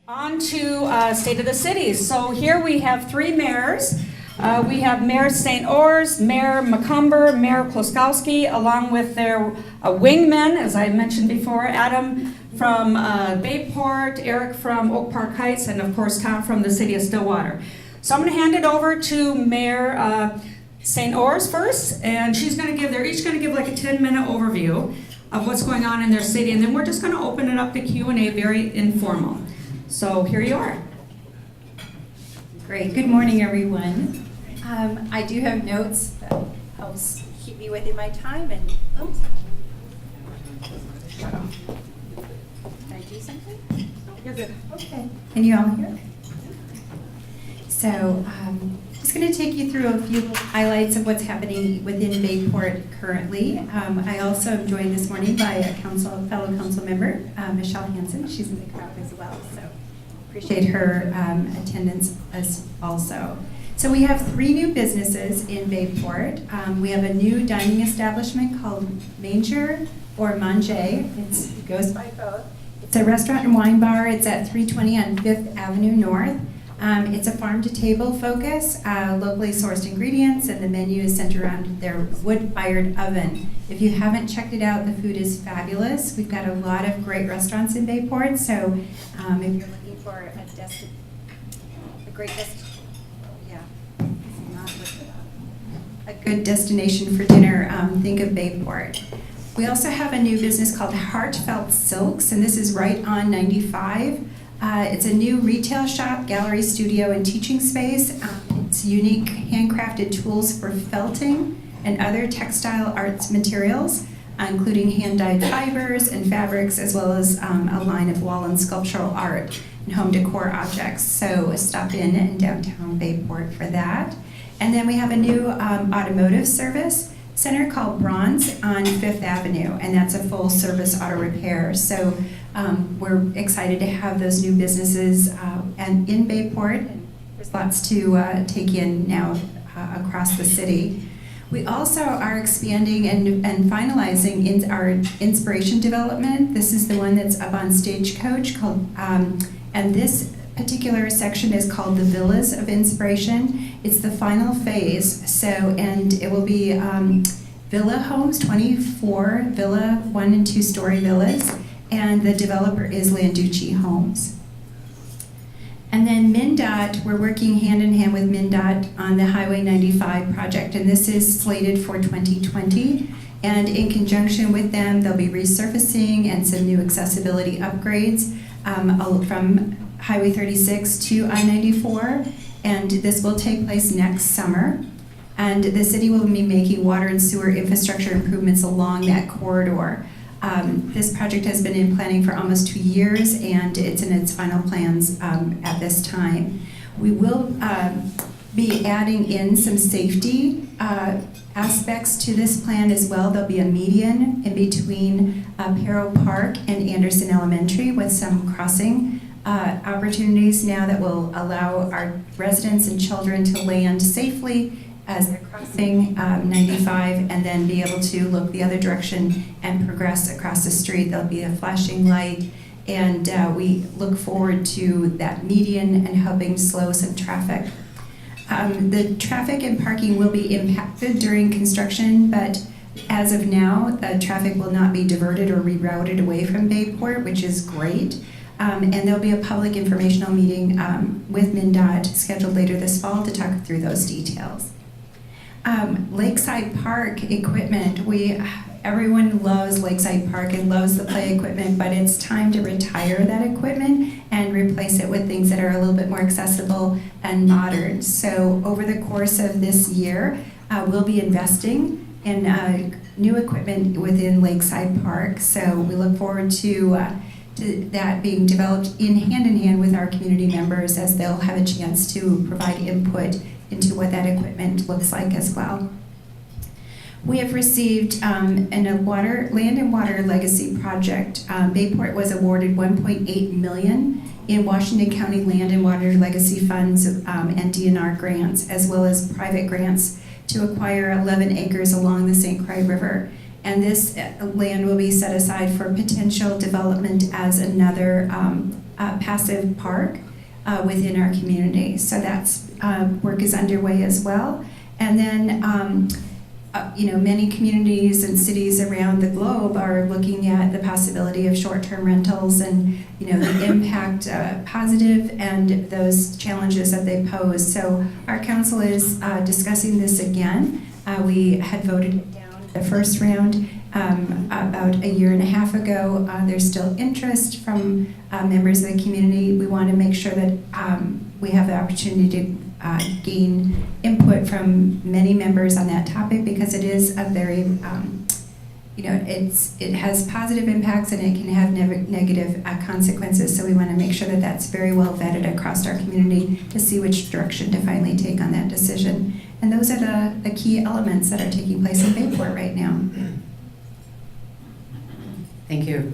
On to State of the City. So here we have three mayors. We have Mayor St. Ors, Mayor McCumber, Mayor Kloskowski, along with their wingmen, as I mentioned before, Adam from Bayport, Eric from Oak Park Heights, and of course Tom from the city of Stillwater. So I'm going to hand it over to Mayor St. Ors first, and they're each going to give like a 10-minute overview of what's going on in their city, and then we're just going to open it up to Q&A, very informal. So here you are. Great. Good morning, everyone. I do have notes that helps keep me within my time. And oops, shut off. Can I do something? You're good. Okay. Can you all hear? So, just going to take you through a few highlights of what's happening within Bayport currently. I also am joined this morning by a fellow council member, Michelle Hansen. She's in the crowd as well, so appreciate her attendance as also. So we have 3 new businesses in Bayport. We have a new dining establishment called Manger or Manger. It goes by both. It's a restaurant and wine bar. It's at 320 on 5th Avenue North. It's a farm-to-table focus, locally sourced ingredients, and the menu is centered around their wood-fired oven. If you haven't checked it out, the food is fabulous. We've got a lot of great restaurants in Bayport, so if you're looking for a good destination for dinner, think of Bayport. We also have a new business called Heartfelt Silks, and this is right on 95. It's a new retail shop, gallery, studio, and teaching space. It's unique handcrafted tools for felting and other textile arts materials, including hand-dyed fibers and fabrics, as well as a line of wall and sculptural art and home decor objects. So stop in downtown Bayport for that. And then we have a new automotive service center called Bronze on 5th Avenue, and that's a full-service auto repair. So we're excited to have those new businesses and in Bayport, and there's lots to take in now across the city. We also are expanding and finalizing our inspiration development. This is the one that's up on Stagecoach called, and this particular section is called the Villas of Inspiration. It's the final phase, and it will be villa homes, 24 villa 1- and 2-story villas, and the developer is Landucci Homes. And then MnDOT, we're working hand in hand with MnDOT on the Highway 95 project, and this is slated for 2020. And in conjunction with them, they'll be resurfacing and some new accessibility upgrades from Highway 36 to I-94, and this will take place next summer. And the city will be making water and sewer infrastructure improvements along that corridor. This project has been in planning for almost 2 years, and it's in its final plans at this time. We will be adding in some safety aspects to this plan as well. There'll be a median in between Perro Park and Anderson Elementary with some crossing opportunities now that will allow our residents and children to land safely as they're crossing 95 and then be able to look the other direction and progress across the street. There'll be a flashing light, and we look forward to that median and helping slow some traffic. The traffic and parking will be impacted during construction, but as of now, the traffic will not be diverted or rerouted away from Bayport, which is great. And there'll be a public informational meeting with MnDOT scheduled later this fall to talk through those details. Lakeside Park equipment. Everyone loves Lakeside Park and loves the play equipment, but it's time to retire that equipment and replace it with things that are a little bit more accessible and modern. So over the course of this year, we'll be investing in new equipment within Lakeside Park. So we look forward to that being developed in hand with our community members, as they'll have a chance to provide input into what that equipment looks like as well. We have received in a land and water legacy project. Bayport was awarded $1.8 million in Washington County Land and Water Legacy Funds and DNR grants, as well as private grants to acquire 11 acres along the St. Croix River. And this land will be set aside for potential development as another passive park within our community. So that's work is underway as well. And then many communities and cities around the globe are looking at the possibility of short-term rentals and the impact, positive and those challenges that they pose. So our council is discussing this again. We had voted it down the first round about a year and a half ago. There's still interest from members of the community. We want to make sure that we have the opportunity to gain input from many members on that topic, because it is a very, it has positive impacts and it can have negative consequences. So we want to make sure that that's very well vetted across our community to see which direction to finally take on that decision. And those are the key elements that are taking place in Bayport right now. Thank you.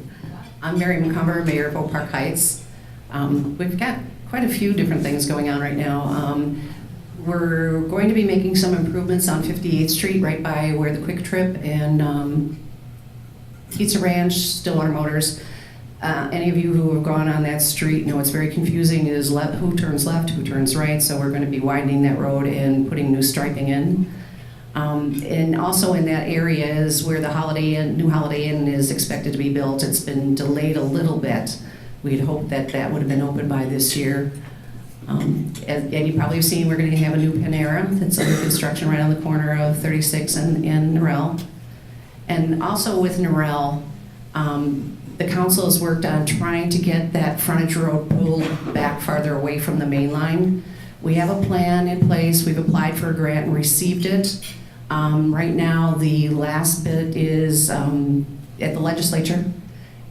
I'm Mary McCumber, Mayor of Oak Park Heights. We've got quite a few different things going on right now. We're going to be making some improvements on 58th Street, right by where the Quick Trip and Pizza Ranch, Stillwater Motors. Any of you who have gone on that street know it's very confusing. It is who turns left, who turns right, so we're going to be widening that road and putting new striping in. And also in that area is where the new Holiday Inn is expected to be built. It's been delayed a little bit. We'd hoped that would have been open by this year. And you probably have seen we're going to have a new Panera that's under construction right on the corner of 36 and Norrell. And also with Norrell, the council has worked on trying to get that frontage road pulled back farther away from the main line. We have a plan in place. We've applied for a grant and received it. Right now, the last bit is at the legislature.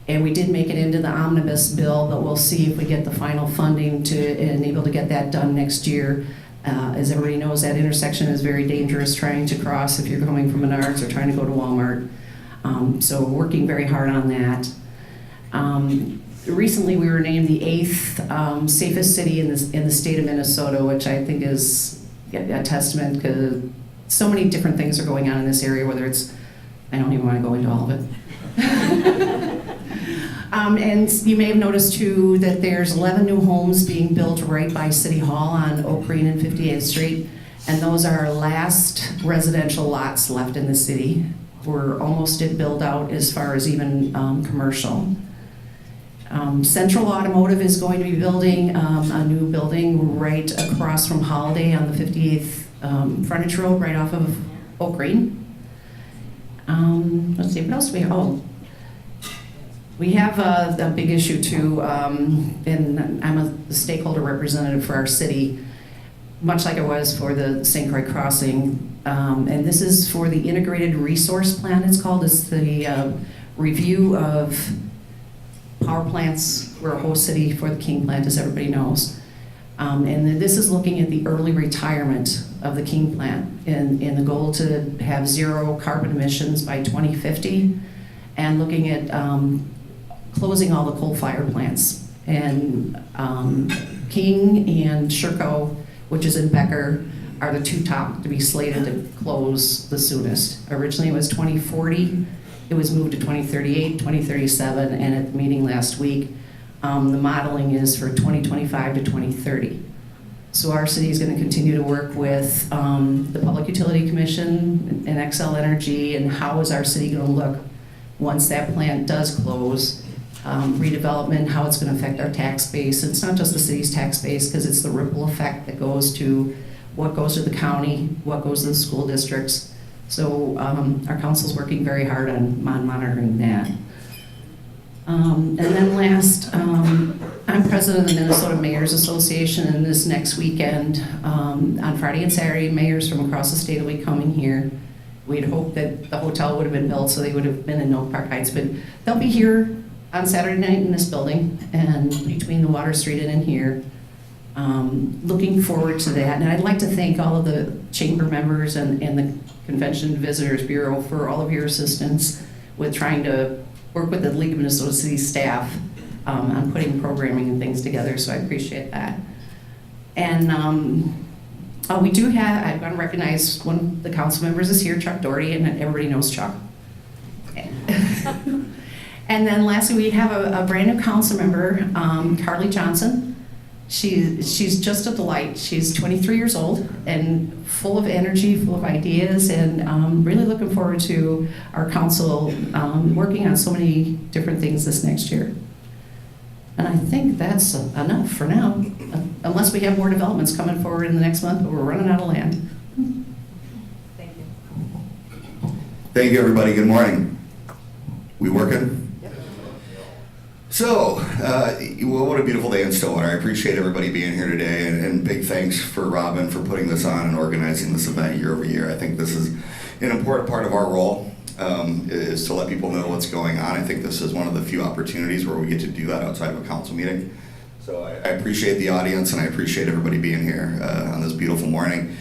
And we did make it into the omnibus bill, but we'll see if we get the final funding to enable to get that done next year. As everybody knows, that intersection is very dangerous trying to cross if you're coming from Menards or trying to go to Walmart. So we're working very hard on that. Recently, we were named the 8th safest city in the state of Minnesota, which I think is a testament, because so many different things are going on in this area, whether it's, I don't even want to go into all of it. And you may have noticed too that there's 11 new homes being built right by City Hall on Oak Green and 58th Street, and those are our last residential lots left in the city. We're almost at build out as far as even commercial. Central Automotive is going to be building a new building right across from Holiday on the 58th frontage road right off of Oak Green. Let's see, what else do we have? Oh, we have a big issue too, and I'm a stakeholder representative for our city, much like I was for the St. Croix Crossing. And this is for the Integrated Resource Plan, it's called. It's the review of power plants. We're a host city for the King plant, as everybody knows. And this is looking at the early retirement of the King plant and the goal to have 0 carbon emissions by 2050, and looking at closing all the coal-fired plants. And King and Sherco, which is in Becker, are the 2 top to be slated to close the soonest. Originally it was 2040, it was moved to 2038, 2037, and at the meeting last week, the modeling is for 2025 to 2030. So our city is going to continue to work with the Public Utility Commission and Xcel Energy, and how is our city going to look once that plant does close. Redevelopment, how it's going to affect our tax base. It's not just the city's tax base, because it's the ripple effect that goes to what goes to the county, what goes to the school districts. So our council's working very hard on monitoring that. And then last, I'm president of the Minnesota Mayors Association, and this next weekend, on Friday and Saturday, mayors from across the state will be coming here. We'd hoped that the hotel would have been built so they would have been in Oak Park Heights, but they'll be here on Saturday night in this building and between the Water Street and in here. Looking forward to that. And I'd like to thank all of the chamber members and the Convention Visitors Bureau for all of your assistance with trying to work with the League of Minnesota City staff on putting programming and things together, so I appreciate that. And we do have, I want to recognize one of the council members is here, Chuck Doherty, and everybody knows Chuck. And then lastly, we have a brand new council member, Carly Johnson. She's just a delight. She's 23 years old and full of energy, full of ideas, and really looking forward to our council working on so many different things this next year. And I think that's enough for now, unless we have more developments coming forward in the next month, but we're running out of land. Thank you. Thank you, everybody. Good morning. We working? So, well, what a beautiful day in Stillwater. I appreciate everybody being here today, and big thanks for Robin for putting this on and organizing this event year over year. I think this is an important part of our role, is to let people know what's going on. I think this is one of the few opportunities where we get to do that outside of a council meeting. So I appreciate the audience, and I appreciate everybody being here on this beautiful morning.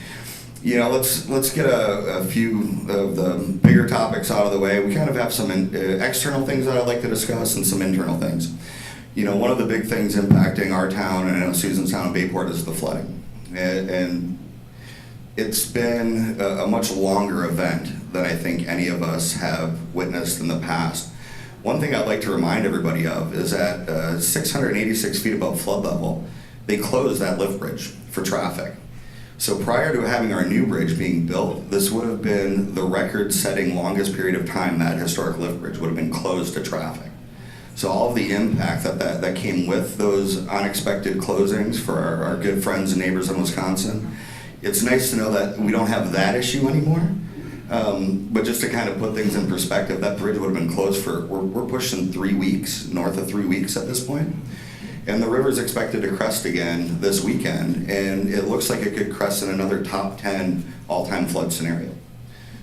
You know, let's get a few of the bigger topics out of the way. We kind of have some external things that I'd like to discuss and some internal things. You know, one of the big things impacting our town, and I know Susan's town and Bayport, is the flooding. And it's been a much longer event than I think any of us have witnessed in the past. One thing I'd like to remind everybody of is that 686 feet above flood level, they closed that lift bridge for traffic. So prior to having our new bridge being built, this would have been the record-setting longest period of time that historic lift bridge would have been closed to traffic. So all of the impact that came with those unexpected closings for our good friends and neighbors in Wisconsin, it's nice to know that we don't have that issue anymore. But just to kind of put things in perspective, that bridge would have been closed for, we're pushing 3 weeks, north of 3 weeks at this point. And the river's expected to crest again this weekend, and it looks like it could crest in another top 10 all-time flood scenario.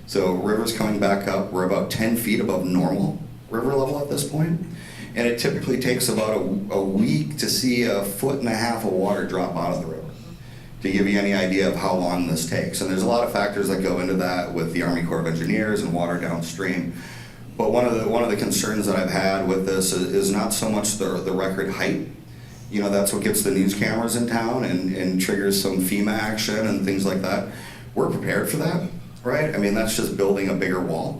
So river's coming back up. We're about 10 feet above normal river level at this point, and it typically takes about a week to see 1.5 feet of water drop out of the river, to give you any idea of how long this takes. And there's a lot of factors that go into that with the Army Corps of Engineers and water downstream. But one of the concerns that I've had with this is not so much the record height. You know, that's what gets the news cameras in town and triggers some FEMA action and things like that. We're prepared for that, right? I mean, that's just building a bigger wall.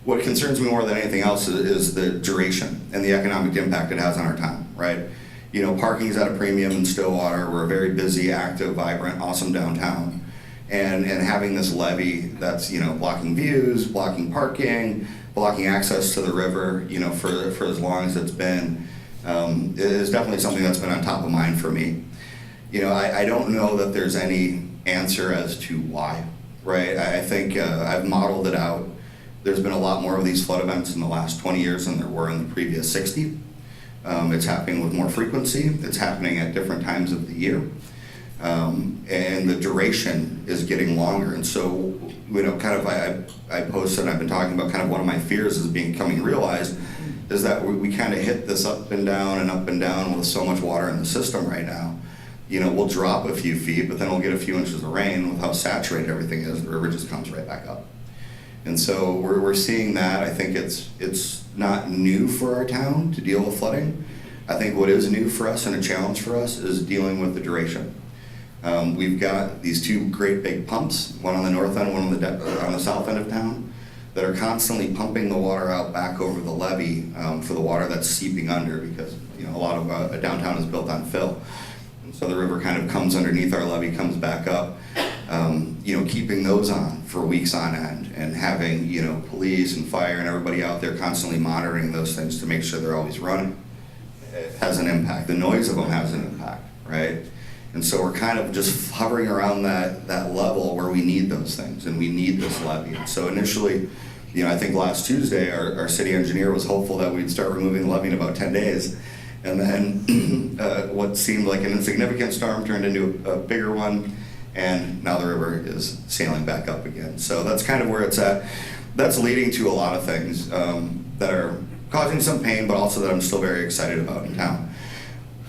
What concerns me more than anything else is the duration and the economic impact it has on our town, right? You know, parking's at a premium in Stillwater. We're a very busy, active, vibrant, awesome downtown. And having this levee that's, you know, blocking views, blocking parking, blocking access to the river, you know, for as long as it's been, is definitely something that's been on top of mind for me. You know, I don't know that there's any answer as to why, right? I think I've modeled it out. There's been a lot more of these flood events in the last 20 years than there were in the previous 60. It's happening with more frequency. It's happening at different times of the year. And the duration is getting longer. And so, you know, kind of I posted, and I've been talking about kind of one of my fears is becoming realized, is that we kind of hit this up and down with so much water in the system right now. You know, we'll drop a few feet, but then we'll get a few inches of rain. With how saturated everything is, the river just comes right back up. And so we're seeing that. I think it's not new for our town to deal with flooding. I think what is new for us and a challenge for us is dealing with the duration. We've got these two great big pumps, one on the north end, one on the south end of town, that are constantly pumping the water out back over the levee for the water that's seeping under, because, you know, a lot of downtown is built on fill. And so the river kind of comes underneath our levee, comes back up. You know, keeping those on for weeks on end and having, you know, police and fire and everybody out there constantly monitoring those things to make sure they're always running, it has an impact. The noise of them has an impact, right? And so we're kind of just hovering around that level where we need those things and we need this levee. And so initially, you know, I think last Tuesday our city engineer was hopeful that we'd start removing the levee in about 10 days. And then what seemed like an insignificant storm turned into a bigger one, and now the river is sailing back up again. So that's kind of where it's at. That's leading to a lot of things that are causing some pain, but also that I'm still very excited about in town.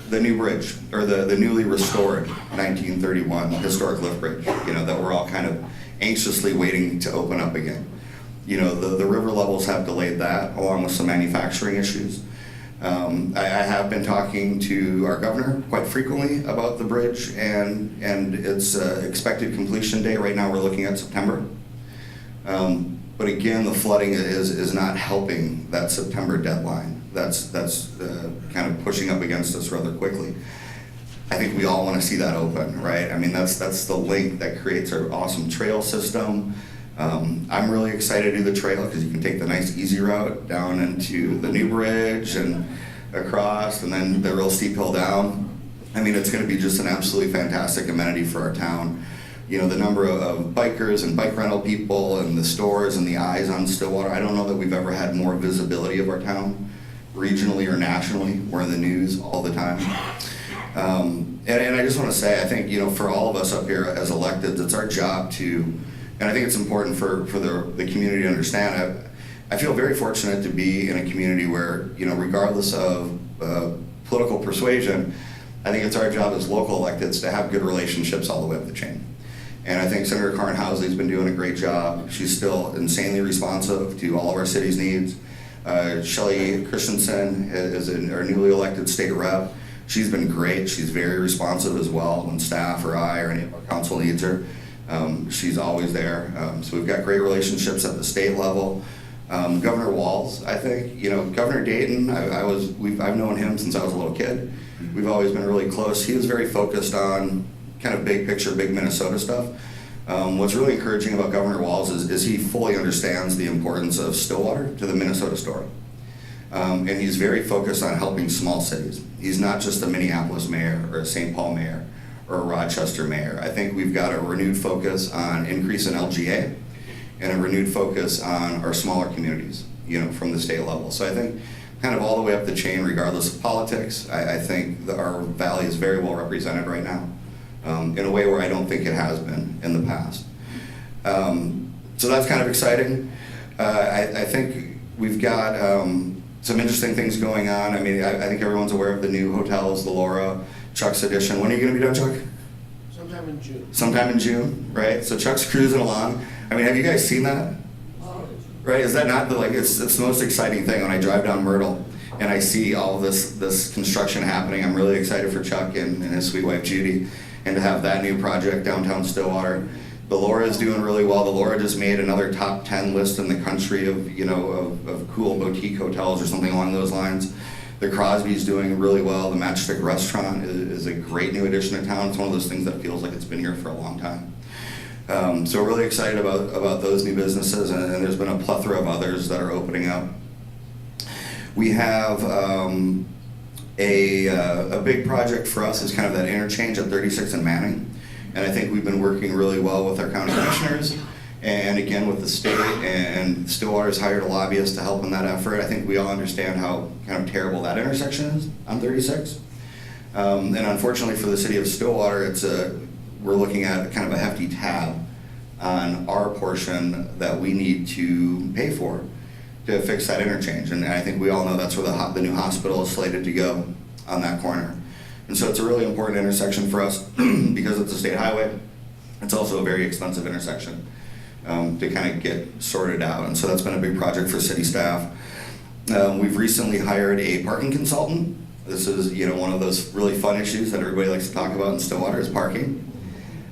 The new bridge, or the newly restored 1931 historic lift bridge, you know, that we're all kind of anxiously waiting to open up again. You know, the river levels have delayed that, along with some manufacturing issues. I have been talking to our governor quite frequently about the bridge and its expected completion date. Right now we're looking at September. But again, the flooding is not helping that September deadline. That's kind of pushing up against us rather quickly. I think we all want to see that open, right? I mean, that's the link that creates our awesome trail system. I'm really excited to do the trail because you can take the nice easy route down into the new bridge and across, and then the real steep hill down. I mean, it's going to be just an absolutely fantastic amenity for our town. You know, the number of bikers and bike rental people and the stores and the eyes on Stillwater, I don't know that we've ever had more visibility of our town, regionally or nationally. We're in the news all the time. And I just want to say, I think, you know, for all of us up here as electeds, it's our job to, and I think it's important for the community to understand, I feel very fortunate to be in a community where, you know, regardless of political persuasion, I think it's our job as local electeds to have good relationships all the way up the chain. And I think Senator Karin Housley's been doing a great job. She's still insanely responsive to all of our city's needs. Shelley Christensen is our newly elected state rep. She's been great. She's very responsive as well when staff or I or any of our council needs her. She's always there. So we've got great relationships at the state level. Governor Walz, I think, you know, Governor Dayton, I've known him since I was a little kid. We've always been really close. He was very focused on kind of big picture, big Minnesota stuff. What's really encouraging about Governor Walz is he fully understands the importance of Stillwater to the Minnesota story. And he's very focused on helping small cities. He's not just a Minneapolis mayor or a St. Paul mayor or a Rochester mayor. I think we've got a renewed focus on increase in LGA and a renewed focus on our smaller communities, you know, from the state level. So I think kind of all the way up the chain, regardless of politics, I think that our valley is very well represented right now. In a way where I don't think it has been in the past. So that's kind of exciting. I think we've got some interesting things going on. I mean, I think everyone's aware of the new hotels, the Laura, Chuck's edition. When are you going to be done, Chuck? Sometime in June. Sometime in June, right? So Chuck's cruising along. I mean, have you guys seen that? Right? Is that not it's the most exciting thing when I drive down Myrtle and I see all this construction happening? I'm really excited for Chuck and his sweet wife Judy, and to have that new project downtown Stillwater. The Laura is doing really well. The Laura just made another top 10 list in the country of, you know, of cool boutique hotels or something along those lines. The Crosby's doing really well. The Matchstick Restaurant is a great new addition to town. It's one of those things that feels like it's been here for a long time. So we're really excited about those new businesses, and there's been a plethora of others that are opening up. We have a big project for us is kind of that interchange at 36 and Manning. And I think we've been working really well with our county commissioners and again with the state, and Stillwater's hired a lobbyist to help in that effort. I think we all understand how kind of terrible that intersection is on 36. And unfortunately for the city of Stillwater, we're looking at kind of a hefty tab on our portion that we need to pay for to fix that interchange. And I think we all know that's where the new hospital is slated to go, on that corner. And so it's a really important intersection for us because it's a state highway. It's also a very expensive intersection to kind of get sorted out. And so that's been a big project for city staff. We've recently hired a parking consultant. This is, you know, one of those really fun issues that everybody likes to talk about in Stillwater is parking.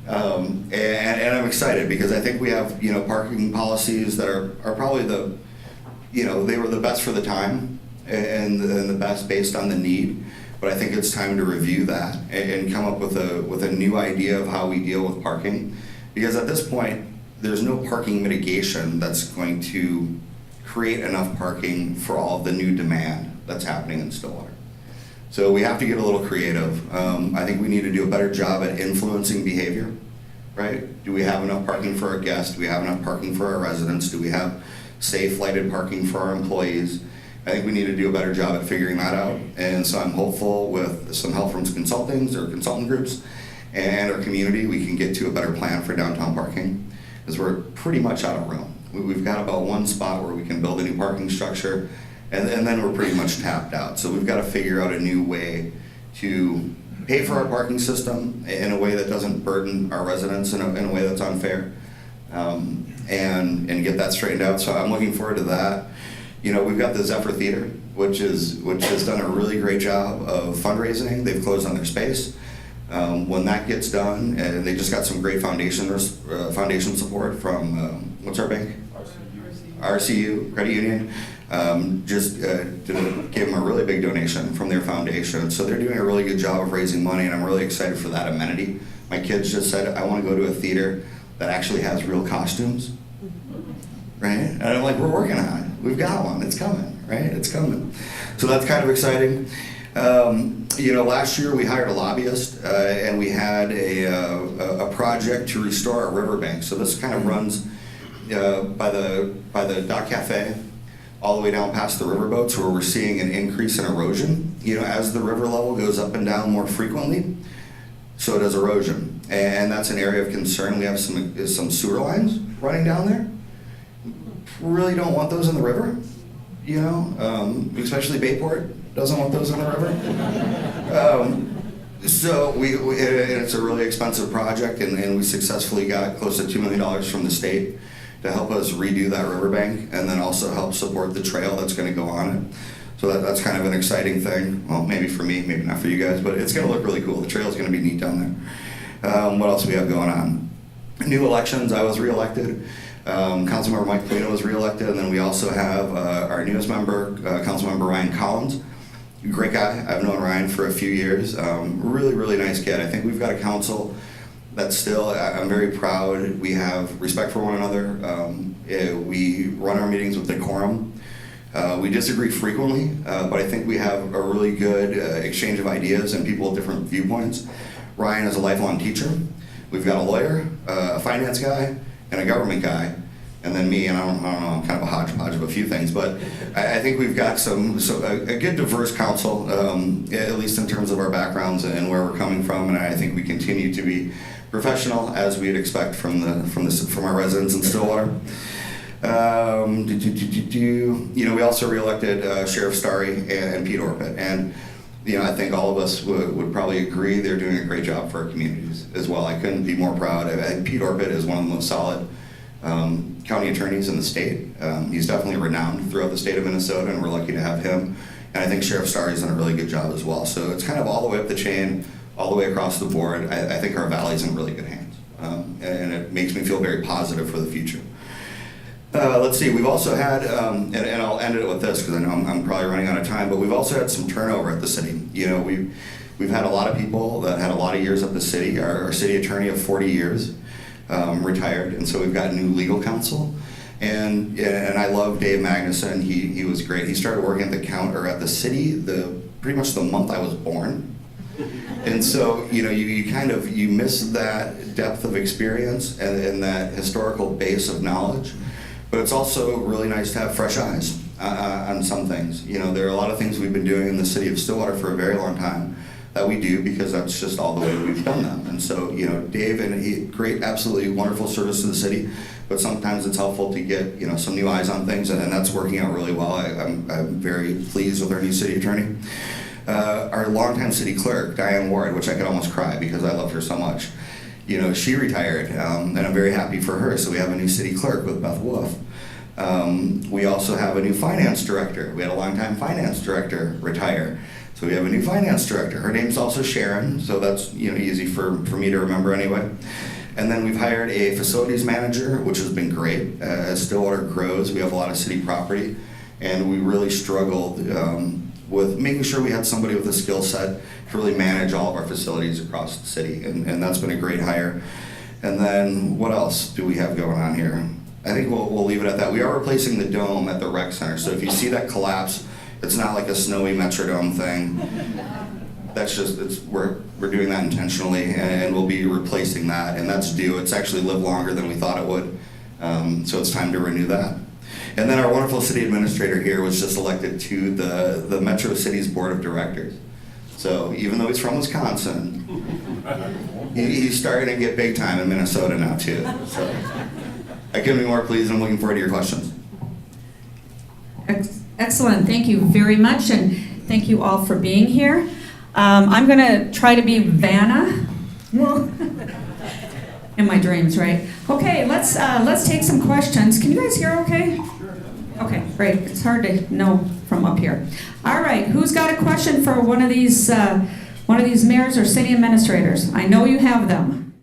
And I'm excited because I think we have, you know, parking policies that are probably they were the best for the time and the best based on the need. But I think it's time to review that and come up with a new idea of how we deal with parking. Because at this point, there's no parking mitigation that's going to create enough parking for all the new demand that's happening in Stillwater. So we have to get a little creative. I think we need to do a better job at influencing behavior, right? Do we have enough parking for our guests? Do we have enough parking for our residents? Do we have safe lighted parking for our employees? I think we need to do a better job at figuring that out. And so I'm hopeful with some help from consultant groups and our community, we can get to a better plan for downtown parking, because we're pretty much out of room. We've got about one spot where we can build a new parking structure, and then we're pretty much tapped out. So we've got to figure out a new way to pay for our parking system in a way that doesn't burden our residents in a way that's unfair, and get that straightened out. So I'm looking forward to that. You know, we've got the Zephyr Theater, which has done a really great job of fundraising. They've closed on their space. When that gets done, and they just got some great foundation support from, what's our bank? RCU Credit Union just gave them a really big donation from their foundation. So they're doing a really good job of raising money, and I'm really excited for that amenity. My kids just said, I want to go to a theater that actually has real costumes, right? And I'm like, we're working on it. We've got one. It's coming, right? It's coming. So that's kind of exciting. Last year we hired a lobbyist, and we had a project to restore our riverbank. So this kind of runs by the Dock Cafe all the way down past the riverboats, where we're seeing an increase in erosion. As the river level goes up and down more frequently, so does erosion, and that's an area of concern. We have some sewer lines running down there. Really don't want those in the river, especially Bayport doesn't want those in the river. So and it's a really expensive project, and we successfully got close to $2 million from the state to help us redo that riverbank, and then also help support the trail that's going to go on it. So that's kind of an exciting thing. Well, maybe for me, maybe not for you guys, but it's going to look really cool. The trail's going to be neat down there. What else do we have going on? New elections. I was reelected. Councilmember Mike Plato was reelected, and then we also have our newest member, Councilmember Ryan Collins. Great guy. I've known Ryan for a few years. Really, really nice kid. I think we've got a council that's still, I'm very proud. We have respect for one another. We run our meetings with decorum. We disagree frequently, but I think we have a really good exchange of ideas and people with different viewpoints. Ryan is a lifelong teacher. We've got a lawyer, a finance guy, and a government guy, and then me, and I don't know, I'm kind of a hodgepodge of a few things, but I think we've got a good diverse council, at least in terms of our backgrounds and where we're coming from, and I think we continue to be professional, as we'd expect from our residents in Stillwater. We also reelected Sheriff Starry and Pete Orpett, and I think all of us would probably agree they're doing a great job for our communities as well. I couldn't be more proud. Pete Orpett is one of the most solid county attorneys in the state. He's definitely renowned throughout the state of Minnesota, and we're lucky to have him. And I think Sheriff Starry's done a really good job as well. So it's kind of all the way up the chain, all the way across the board. I think our valley's in really good hands, and it makes me feel very positive for the future. Let's see, we've also had, and I'll end it with this because I know I'm probably running out of time, but we've also had some turnover at the city. We've had a lot of people that had a lot of years at the city. Our city attorney of 40 years retired, and so we've got new legal counsel. And I love Dave Magnuson. He was great. He started working at the city pretty much the month I was born. And so, you miss that depth of experience and that historical base of knowledge. But it's also really nice to have fresh eyes on some things. There are a lot of things we've been doing in the city of Stillwater for a very long time that we do because that's just all the way we've done them. And so, Dave, and he great, absolutely wonderful service to the city, but sometimes it's helpful to get, some new eyes on things, and that's working out really well. I'm very pleased with our new city attorney. Our longtime city clerk, Diane Ward, which I could almost cry because I loved her so much. She retired, and I'm very happy for her. So we have a new city clerk with Beth Wolf. We also have a new finance director. We had a longtime finance director retire. So we have a new finance director. Her name's also Sharon, so that's easy for me to remember anyway. And then we've hired a facilities manager, which has been great. As Stillwater grows, we have a lot of city property, and we really struggled with making sure we had somebody with a skill set to really manage all of our facilities across the city, and that's been a great hire. And then what else do we have going on here? I think we'll leave it at that. We are replacing the dome at the rec center, so if you see that collapse, it's not like a snowy Metrodome thing. That's just, we're doing that intentionally, and we'll be replacing that, and that's due. It's actually lived longer than we thought it would, so it's time to renew that. And then our wonderful city administrator here was just elected to the Metro City's Board of Directors. So even though he's from Wisconsin, he's starting to get big time in Minnesota now too. So I couldn't be more pleased, and I'm looking forward to your questions. Excellent, thank you very much, and thank you all for being here. I'm gonna try to be Vanna. In my dreams, right? Okay, let's take some questions. Can you guys hear okay? Sure. Okay, great. It's hard to know from up here. All right, who's got a question for one of these mayors or city administrators? I know you have them.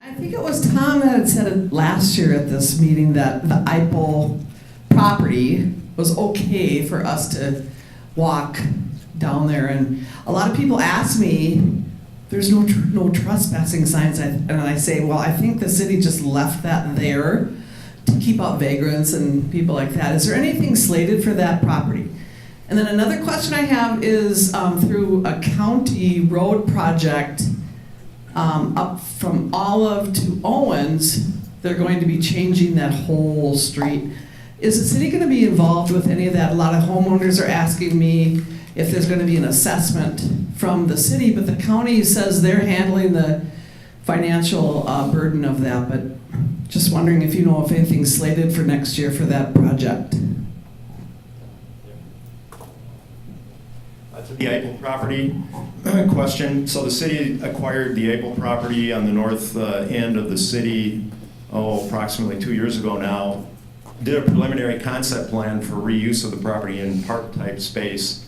I think it was Tom that had said it last year at this meeting that the IPO property was okay for us to walk down there. And a lot of people ask me, there's no trespassing signs. And I say, well, I think the city just left that there to keep out vagrants and people like that. Is there anything slated for that property? And then another question I have is through a county road project up from Olive to Owens, they're going to be changing that whole street. Is the city going to be involved with any of that? A lot of homeowners are asking me if there's going to be an assessment from the city, but the county says they're handling the financial burden of that. But just wondering if you know if anything's slated for next year for that project. The April property question. So the city acquired the April property on the north end of the city, approximately 2 years ago now. Did a preliminary concept plan for reuse of the property in park-type space,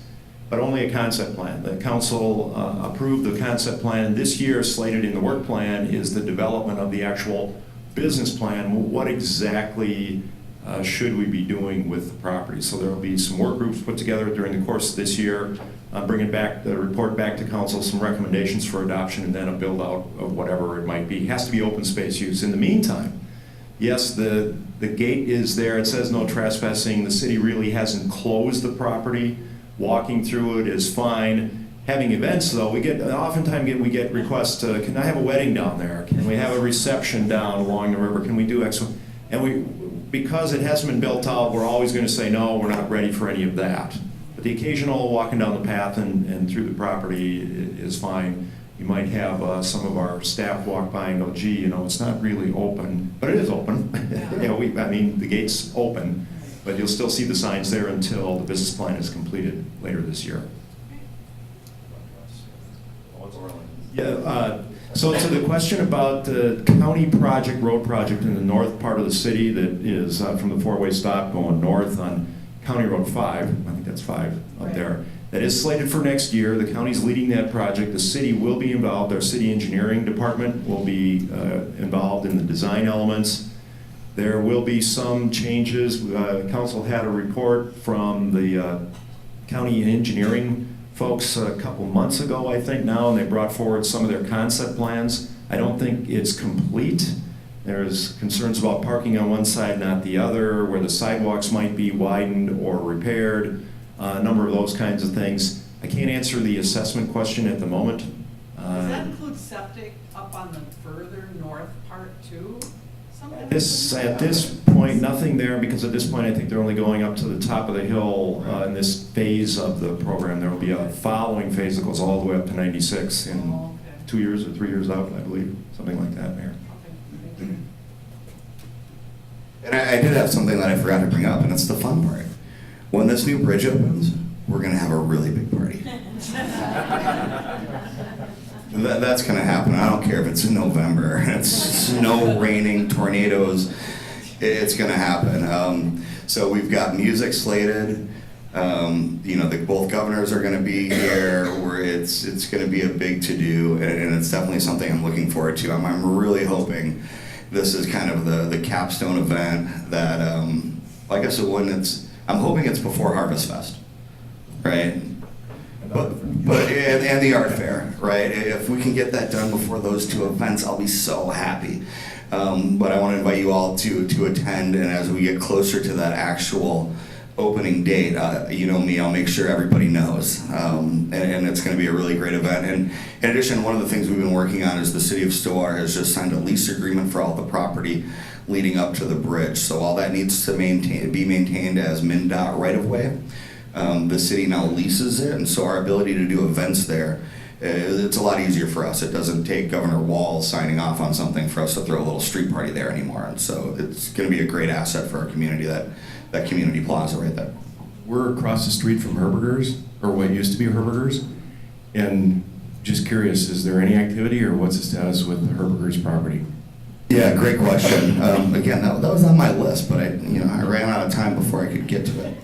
but only a concept plan. The council approved the concept plan. This year, slated in the work plan, is the development of the actual business plan. What exactly should we be doing with the property? So there will be some work groups put together during the course of this year, bringing back the report back to council, some recommendations for adoption, and then a build out of whatever it might be. It has to be open space use. In the meantime, yes, the gate is there. It says no trespassing. The city really hasn't closed the property. Walking through it is fine. Having events, though, we get requests to, can I have a wedding down there? Can we have a reception down along the river? Can we do X? And because it hasn't been built out, we're always going to say, no, we're not ready for any of that. But the occasional walking down the path and through the property is fine. You might have some of our staff walk by and go, gee, it's not really open, but it is open. The gate's open, but you'll still see the signs there until the business plan is completed later this year. Yeah. So to the question about the county road project in the north part of the city that is from the four-way stop going north on County Road 5, I think that's 5 up there. That is slated for next year. The county's leading that project. The city will be involved. Our city engineering department will be involved in the design elements. There will be some changes. Council had a report from the county engineering folks a couple months ago, I think now, and they brought forward some of their concept plans. I don't think it's complete. There's concerns about parking on one side, not the other, where the sidewalks might be widened or repaired, a number of those kinds of things. I can't answer the assessment question at the moment. Does that include septic up on the further north part too? At this point, nothing there, because at this point I think they're only going up to the top of the hill in this phase of the program. There will be a following phase that goes all the way up to 96 in 2 years or 3 years out, I believe, something like that, Mayor. And I did have something that I forgot to bring up, and it's the fun part. When this new bridge opens, we're going to have a really big party. That's going to happen. I don't care if it's in November. It's snow, raining, tornadoes. It's going to happen. So we've got music slated. Both governors are going to be here. It's going to be a big to-do, and it's definitely something I'm looking forward to. I'm really hoping this is kind of the capstone event that, I guess I'm hoping it's before Harvest Fest, right? But and the art fair, right? If we can get that done before those two events, I'll be so happy. But I want to invite you all to attend, and as we get closer to that actual opening date, you know me, I'll make sure everybody knows. And it's going to be a really great event. And in addition, one of the things we've been working on is the city of Stillwater has just signed a lease agreement for all the property leading up to the bridge. So all that needs to be maintained as MnDOT right-of-way. The city now leases it, and so our ability to do events there, it's a lot easier for us. It doesn't take Governor Wall signing off on something for us to throw a little street party there anymore. And so it's going to be a great asset for our community, that community plaza right there. We're across the street from Herberger's, or what used to be Herberger's, and just curious, is there any activity or what's the status with the Herberger's property? Yeah, great question. Again, that was on my list, but I ran out of time before I could get to it.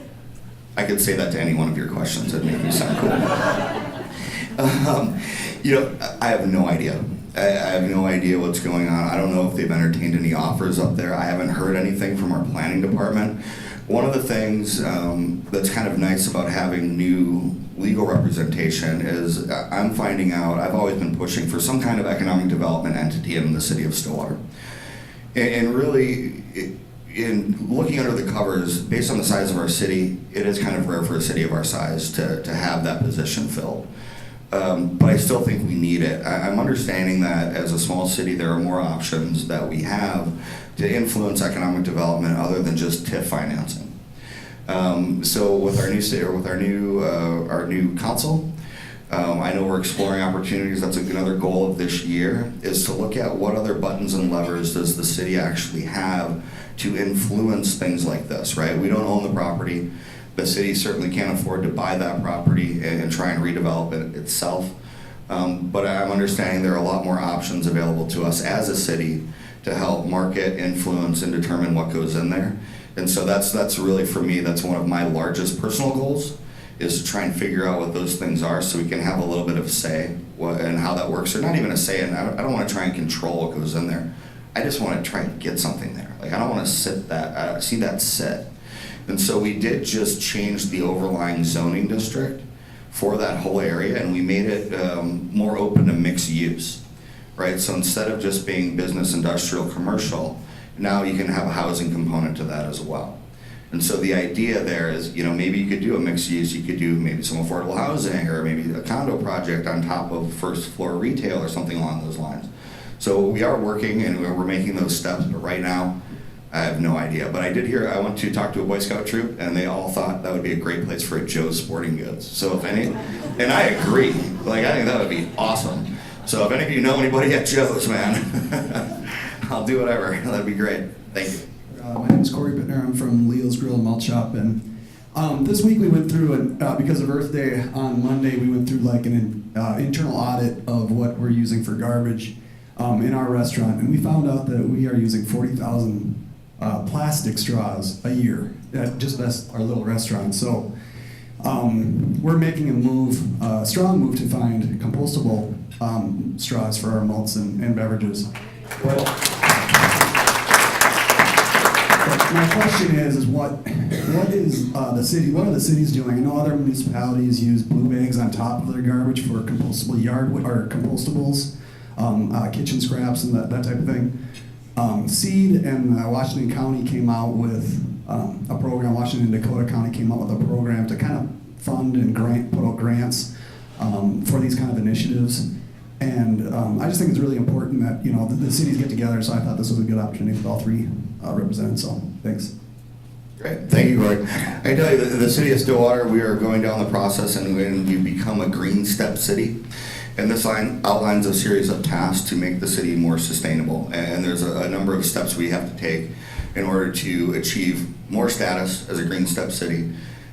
I could say that to any one of your questions. It'd make me sound cool. You know, I have no idea. I have no idea what's going on. I don't know if they've entertained any offers up there. I haven't heard anything from our planning department. One of the things that's kind of nice about having new legal representation is I'm finding out, I've always been pushing for some kind of economic development entity in the city of Stillwater. And really, in looking under the covers, based on the size of our city, it is kind of rare for a city of our size to have that position filled. But I still think we need it. I'm understanding that as a small city, there are more options that we have to influence economic development other than just TIF financing. So with our new city, or with our new council, I know we're exploring opportunities. That's another goal of this year, is to look at what other buttons and levers does the city actually have to influence things like this, right? We don't own the property. The city certainly can't afford to buy that property and try and redevelop it itself. But I'm understanding there are a lot more options available to us as a city to help market, influence, and determine what goes in there. And so that's really, for me, that's one of my largest personal goals, is to try and figure out what those things are so we can have a little bit of say and how that works. Or not even a say, and I don't want to try and control what goes in there. I just want to try and get something there. Like, I don't want to see that sit. And so we did just change the overlying zoning district for that whole area, and we made it more open to mixed use, right? So instead of just being business, industrial, commercial, now you can have a housing component to that as well. And so the idea there is, you know, maybe you could do a mixed use, you could do maybe some affordable housing, or maybe a condo project on top of first floor retail or something along those lines. So we are working and we're making those steps, but right now, I have no idea. But I did hear, I went to talk to a Boy Scout troop, and they all thought that would be a great place for a Joe's Sporting Goods. So if any, and I agree, like, I think that would be awesome. So if any of you know anybody at Joe's, man, I'll do whatever. That'd be great. Thank you. My name is Corey Bittner. I'm from Leo's Grill and Malt Shop, and this week we went through, because of Earth Day on Monday, we went through like an internal audit of what we're using for garbage in our restaurant, and we found out that we are using 40,000 plastic straws a year, just as our little restaurant. So we're making a strong move to find compostable straws for our malts and beverages. Well, my question is what is the city? What are the cities doing? I know other municipalities use blue bags on top of their garbage for compostable or compostables, kitchen scraps, and that type of thing. Seed and Washington County came out with a program. Washington and Dakota County came out with a program to kind of fund and put out grants for these kind of initiatives. And I just think it's really important that the cities get together. So I thought this was a good opportunity for all three represented. So thanks. Great, thank you, Greg. I tell you, the city of Stillwater, we are going down the process, and we've become a green step city. And this line outlines a series of tasks to make the city more sustainable. And there's a number of steps we have to take in order to achieve more status as a green step city.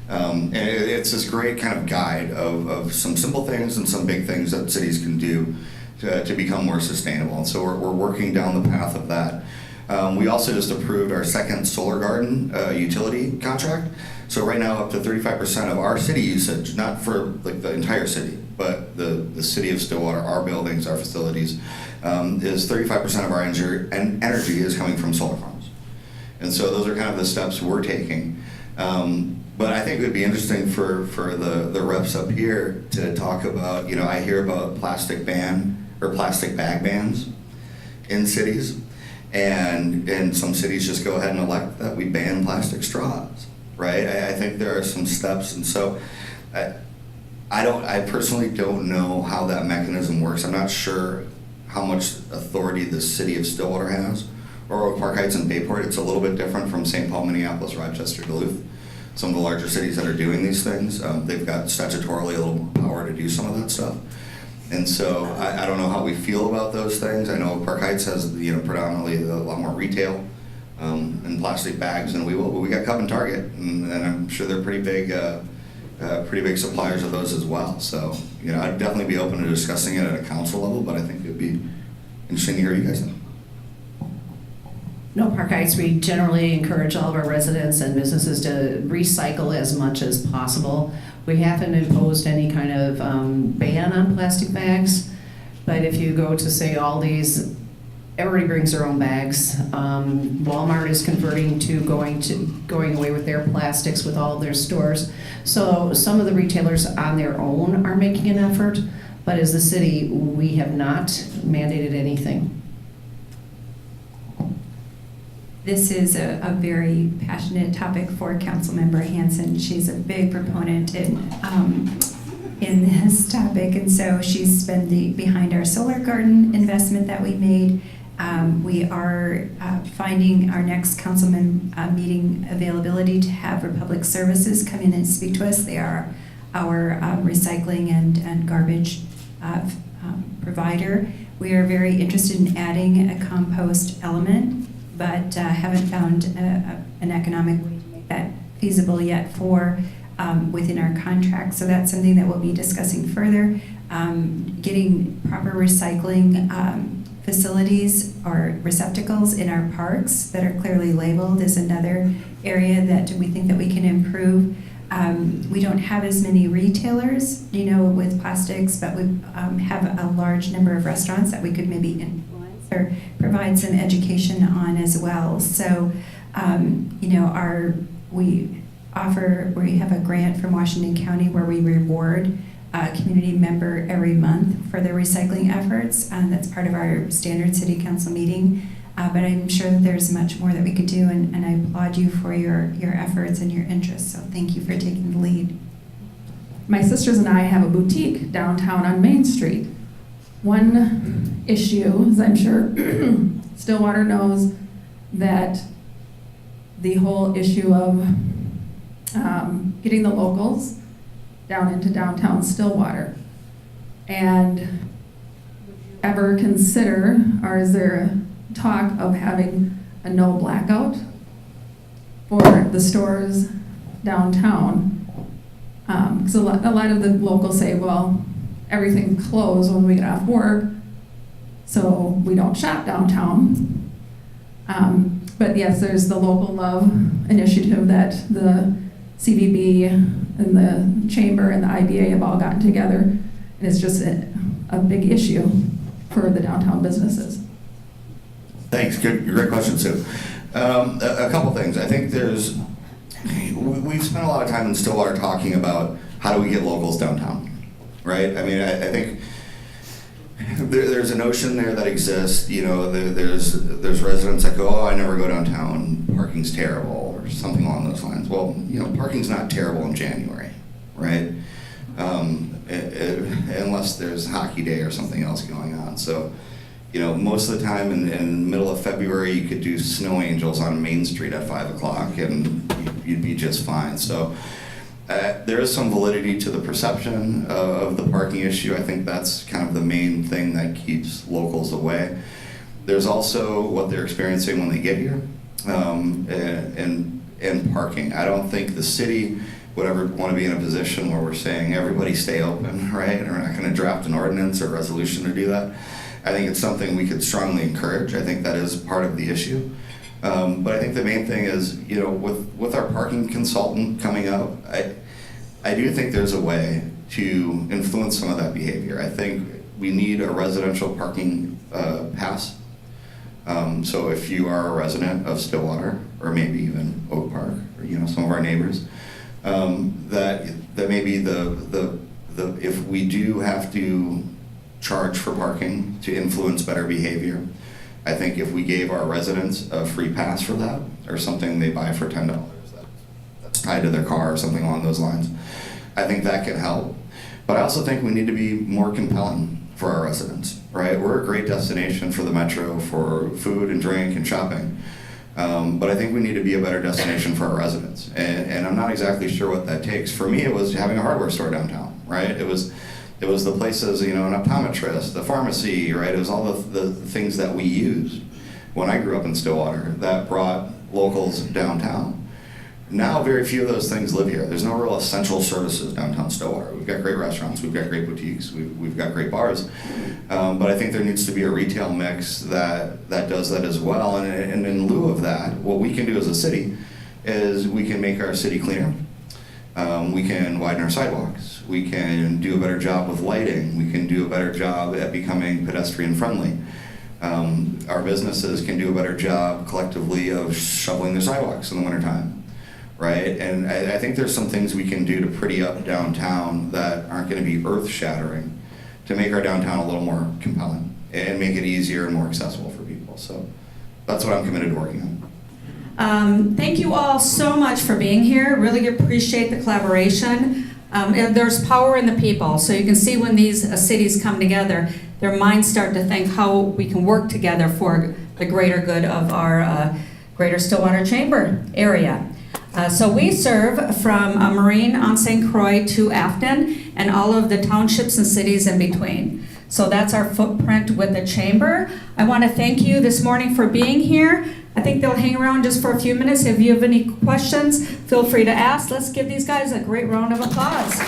And it's this great kind of guide of some simple things and some big things that cities can do to become more sustainable. And so we're working down the path of that. We also just approved our second solar garden utility contract. So right now, up to 35% of our city usage, not for like the entire city, but the city of Stillwater, our buildings, our facilities, is 35% of our energy is coming from solar farms. And so those are kind of the steps we're taking. But I think it would be interesting for the reps up here to talk about, I hear about plastic bag bans in cities. And some cities just go ahead and elect that we ban plastic straws, right? I think there are some steps, and so I personally don't know how that mechanism works. I'm not sure how much authority the city of Stillwater has, or Oak Park Heights and Bayport. It's a little bit different from St. Paul, Minneapolis, Rochester, Duluth. Some of the larger cities that are doing these things, they've got statutorily a little more power to do some of that stuff. And so I don't know how we feel about those things. I know Park Heights has predominantly a lot more retail and plastic bags than we will, but we got Cup and Target, and I'm sure they're pretty big suppliers of those as well. So I'd definitely be open to discussing it at a council level, but I think it'd be interesting to hear you guys think. No, Park Heights, we generally encourage all of our residents and businesses to recycle as much as possible. We haven't imposed any kind of ban on plastic bags. But if you go to, say, Aldi's, everybody brings their own bags. Walmart is converting to going away with their plastics with all their stores. So some of the retailers on their own are making an effort, but as the city, we have not mandated anything. This is a very passionate topic for Councilmember Hanson. She's a big proponent in this topic, and so she's been behind our solar garden investment that we made. We are finding our next councilman meeting availability to have Republic Services come in and speak to us. They are our recycling and garbage provider. We are very interested in adding a compost element, but haven't found an economic way to make that feasible yet for within our contract. So that's something that we'll be discussing further. Getting proper recycling facilities or receptacles in our parks that are clearly labeled is another area that we think that we can improve. We don't have as many retailers, with plastics, but we have a large number of restaurants that we could maybe influence or provide some education on as well. So, we have a grant from Washington County where we reward a community member every month for their recycling efforts. That's part of our standard city council meeting. But I'm sure that there's much more that we could do, and I applaud you for your efforts and your interests. So thank you for taking the lead. My sisters and I have a boutique downtown on Main Street. One issue, as I'm sure Stillwater knows, that the whole issue of getting the locals down into downtown Stillwater. And would you ever consider, or is there talk of having a no blackout for the stores downtown? Because a lot of the locals say, well, everything's closed when we get off work, so we don't shop downtown. But yes, there's the Local Love initiative that the CVB and the Chamber and the IBA have all gotten together, and it's just a big issue for the downtown businesses. Thanks. Great question, Sue. A couple things. I think we've spent a lot of time in Stillwater talking about how do we get locals downtown, right? I mean, I think there's a notion there that exists. There's residents that go, oh, I never go downtown. Parking's terrible, or something along those lines. Well, parking's not terrible in January, right? Unless there's hockey day or something else going on. So, most of the time in the middle of February, you could do snow angels on Main Street at 5 o'clock and you'd be just fine. So there is some validity to the perception of the parking issue. I think that's kind of the main thing that keeps locals away. There's also what they're experiencing when they get here, and parking. I don't think the city would ever want to be in a position where we're saying everybody stay open, right? And we're not going to draft an ordinance or resolution to do that. I think it's something we could strongly encourage. I think that is part of the issue. But I think the main thing is, with our parking consultant coming up, I do think there's a way to influence some of that behavior. I think we need a residential parking pass. So if you are a resident of Stillwater, or maybe even Oak Park, or some of our neighbors, that maybe if we do have to charge for parking to influence better behavior, I think if we gave our residents a free pass for that, or something they buy for $10 that's tied to their car or something along those lines, I think that can help. But I also think we need to be more compelling for our residents, right? We're a great destination for the metro for food and drink and shopping. But I think we need to be a better destination for our residents. And I'm not exactly sure what that takes. For me, it was having a hardware store downtown, right? It was the places, an optometrist, the pharmacy, right? It was all the things that we used when I grew up in Stillwater that brought locals downtown. Now, very few of those things live here. There's no real essential services downtown Stillwater. We've got great restaurants, we've got great boutiques, we've got great bars. But I think there needs to be a retail mix that does that as well. And in lieu of that, what we can do as a city is we can make our city cleaner. We can widen our sidewalks. We can do a better job with lighting. We can do a better job at becoming pedestrian friendly. Our businesses can do a better job collectively of shoveling their sidewalks in the wintertime, right? And I think there's some things we can do to pretty up downtown that aren't going to be earth-shattering to make our downtown a little more compelling and make it easier and more accessible for people. So that's what I'm committed to working on. Thank you all so much for being here. Really appreciate the collaboration. And there's power in the people. So you can see when these cities come together, their minds start to think how we can work together for the greater good of our greater Stillwater Chamber area. So we serve from Marine on St. Croix to Afton and all of the townships and cities in between. So that's our footprint with the Chamber. I want to thank you this morning for being here. I think they'll hang around just for a few minutes. If you have any questions, feel free to ask. Let's give these guys a great round of applause.